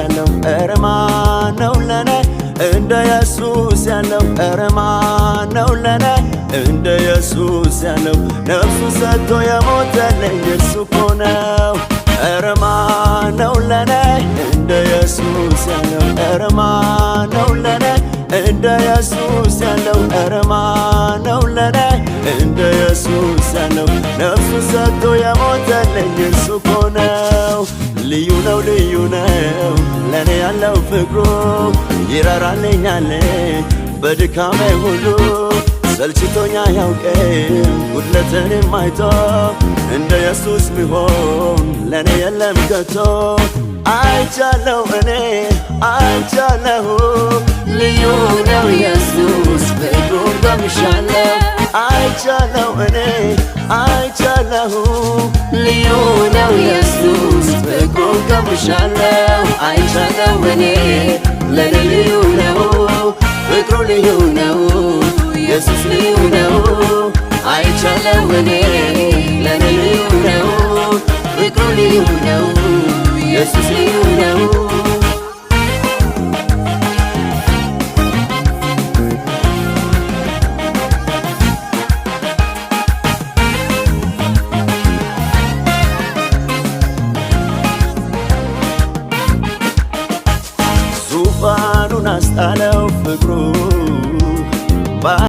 ያለው ኧረ ማነው ለኔ እንደ ኢየሱስ ያለው ኧረ ማነው ለኔ እንደ ኢየሱስ ያለው ነፍሱ ሰጥቶ የሞተልኝ እርሱ እኮ ነው ኧረ ማነው ለኔ እንደ ኢየሱስ ያለው ኧረ ማነው ለኔ እንደ ኢየሱስ ያለው ኧረ ማነው ለኔ እንደ ኢየሱስ ያለው ነፍሱ ሰጥቶ የሞተልኝ እርሱ እኮ ነው ልዩ ነው ልዩ ነው ለኔ ያለው ፍቅሩ ይራራልኛል በድካሜ ሁሉ ሰልችቶኛ ያውቀኝ ጉድለቴንም አይቶ እንደ ኢየሱስ ሚሆን ለኔ የለም ከቶ አይቻለሁ እኔ አይቻለሁ ልዩ ነው ኢየሱስ ፍቅሩን ቀምሻለሁ አይቻለሁ እኔ አይቻለሁ ልዩ ነው ኢየሱስ ፍቅሩን ቀምሻለሁ አይቻለሁ እኔ ለኔ ልዩ ነው ፍቅሩ ልዩ ነው ኢየሱስ ልዩ ነው አይቻለሁ እኔ ለኔ ልዩ ነው ፍቅሩ ልዩ ነው ኢየሱስ ልዩ ነው